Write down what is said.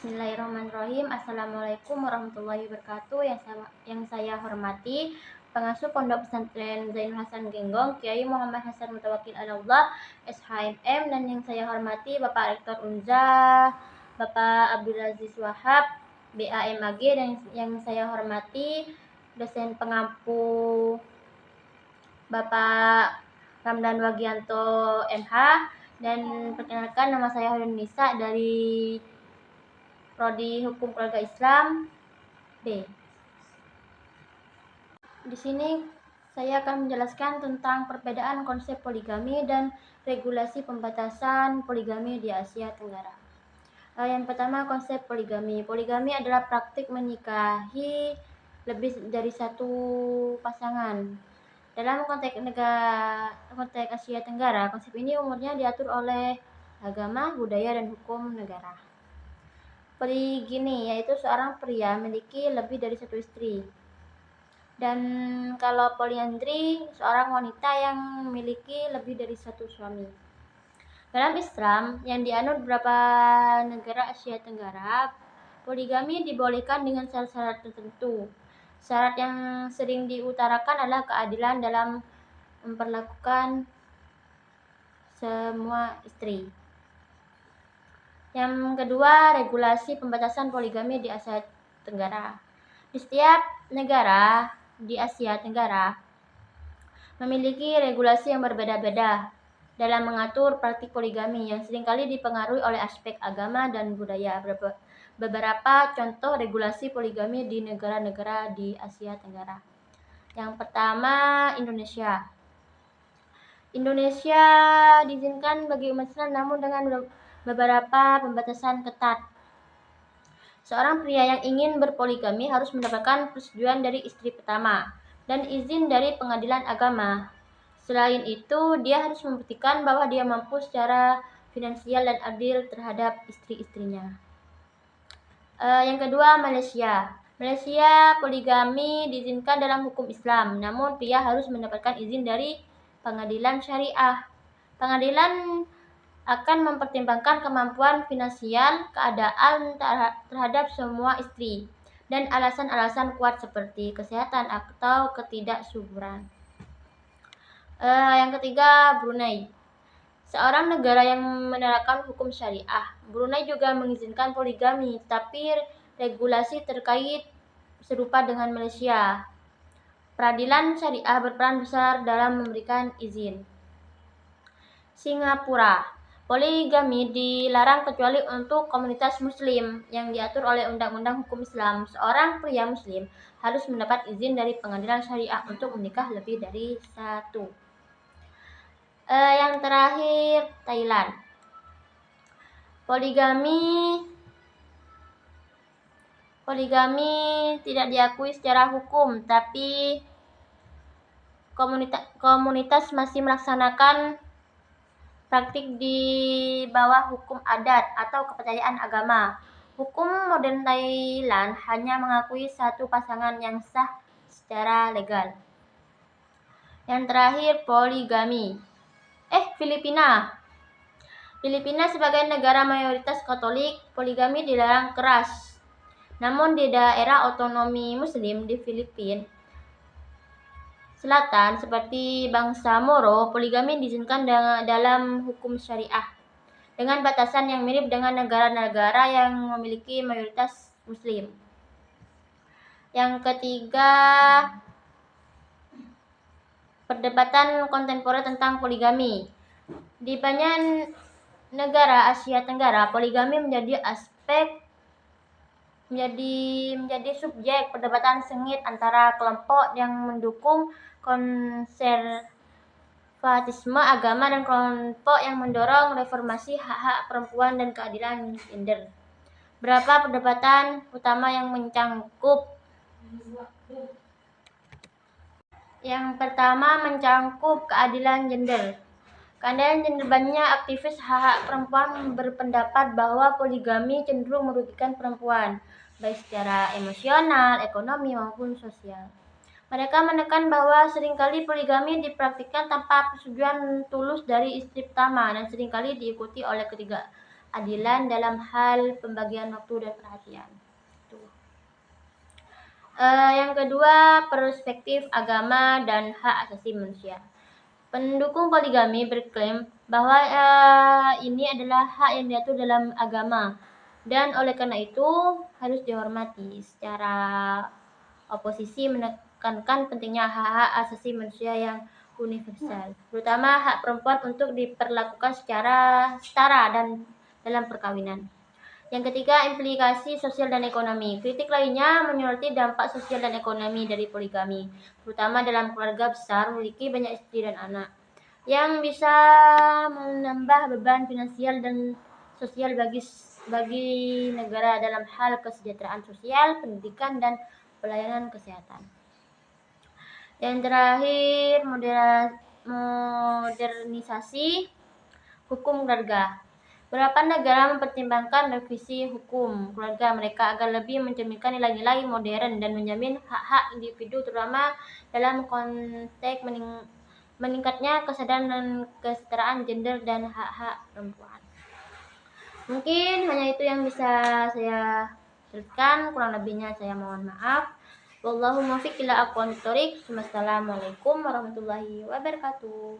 Bismillahirrahmanirrahim. Assalamualaikum warahmatullahi wabarakatuh. Yang saya hormati pengasuh Pondok Pesantren Zainul Hasan Genggong, Kiai Muhammad Hasan Mutawakil Alallah, SHMM, dan yang saya hormati Bapak Rektor Unza, Bapak Abdul Aziz Wahab, BAMAG, dan yang saya hormati dosen pengampu Bapak Ramdan Wagianto MH, dan perkenalkan nama saya Hulun Nisa dari Prodi Hukum Keluarga Islam B. Di sini saya akan menjelaskan tentang perbedaan konsep poligami dan regulasi pembatasan poligami di Asia Tenggara. Yang pertama, konsep poligami. Poligami adalah praktik menikahi lebih dari satu pasangan. Dalam konteks Asia Tenggara, konsep ini umumnya diatur oleh agama, budaya, dan hukum negara. Poligami yaitu seorang pria memiliki lebih dari satu istri. Dan kalau poliandri, seorang wanita yang memiliki lebih dari satu suami. Dalam Islam yang dianut beberapa negara Asia Tenggara, poligami dibolehkan dengan syarat-syarat tertentu. Syarat yang sering diutarakan adalah keadilan dalam memperlakukan semua istri. Yang kedua, regulasi pembatasan poligami di Asia Tenggara. Di setiap negara di Asia Tenggara memiliki regulasi yang berbeda-beda dalam mengatur praktik poligami yang seringkali dipengaruhi oleh aspek agama dan budaya. Beberapa contoh regulasi poligami di negara-negara di Asia Tenggara. Yang pertama, Indonesia. Indonesia diizinkan bagi umat Islam namun dengan beberapa pembatasan ketat. Seorang pria yang ingin berpoligami harus mendapatkan persetujuan dari istri pertama dan izin dari pengadilan agama. Selain itu, dia harus membuktikan bahwa dia mampu secara finansial dan adil terhadap istri-istrinya. Yang kedua, Malaysia. Malaysia poligami diizinkan dalam hukum Islam, namun pria harus mendapatkan izin dari pengadilan syariah. Pengadilan akan mempertimbangkan kemampuan finansial, keadaan terhadap semua istri, dan alasan-alasan kuat seperti kesehatan atau ketidaksuburan. Yang ketiga, Brunei. Seorang negara yang menerapkan hukum syariah. Brunei juga mengizinkan poligami, tapi regulasi terkait serupa dengan Malaysia. Peradilan syariah berperan besar dalam memberikan izin. Singapura. Poligami dilarang kecuali untuk komunitas muslim yang diatur oleh undang-undang hukum Islam. Seorang pria muslim harus mendapat izin dari pengadilan syariah untuk menikah lebih dari satu. Yang terakhir, Thailand. Poligami tidak diakui secara hukum, tapi komunitas masih melaksanakan praktik di bawah hukum adat atau kepercayaan agama. Hukum modern Thailand hanya mengakui satu pasangan yang sah secara legal. Yang terakhir, poligami. Filipina. Filipina sebagai negara mayoritas Katolik, poligami dilarang keras. Namun di daerah otonomi Muslim di Filipina Selatan seperti bangsa Moro, poligami diizinkan dalam hukum syariah dengan batasan yang mirip dengan negara-negara yang memiliki mayoritas Muslim. Yang ketiga, perdebatan kontemporer tentang poligami. Di banyak negara Asia Tenggara, poligami menjadi subjek perdebatan sengit antara kelompok yang mendukung konservatisme agama dan kelompok yang mendorong reformasi hak-hak perempuan dan keadilan gender. Berapa perdebatan utama yang mencangkup? Yang pertama, mencangkup keadilan gender. Keadilan gender, banyak aktivis hak-hak perempuan berpendapat bahwa poligami cenderung merugikan perempuan, baik secara emosional, ekonomi, maupun sosial. Mereka menekan bahwa seringkali poligami dipraktikkan tanpa persetujuan tulus dari istri pertama dan seringkali diikuti oleh ketiga keadilan dalam hal pembagian waktu dan perhatian. Yang kedua, perspektif agama dan hak asasi manusia. Pendukung poligami berklaim bahwa ini adalah hak yang diatur dalam agama dan oleh karena itu harus dihormati. Secara oposisi menekankan pentingnya hak-hak asasi manusia yang universal, terutama hak perempuan untuk diperlakukan secara setara dan dalam perkawinan. Yang ketiga, implikasi sosial dan ekonomi. Kritik lainnya menyoroti dampak sosial dan ekonomi dari poligami, terutama dalam keluarga besar memiliki banyak istri dan anak, yang bisa menambah beban finansial dan sosial bagi negara dalam hal kesejahteraan sosial, pendidikan, dan pelayanan kesehatan. Yang terakhir, modernisasi hukum keluarga. Beberapa negara mempertimbangkan revisi hukum keluarga mereka agar lebih mencerminkan nilai-nilai modern dan menjamin hak-hak individu, terutama dalam konteks meningkatnya kesadaran dan kesetaraan gender dan hak-hak perempuan. Mungkin hanya itu yang bisa saya jelaskan, kurang lebihnya saya mohon maaf. Wallahu muwaffiq ila aqwamit thoriq. Wassalamualaikum warahmatullahi wabarakatuh.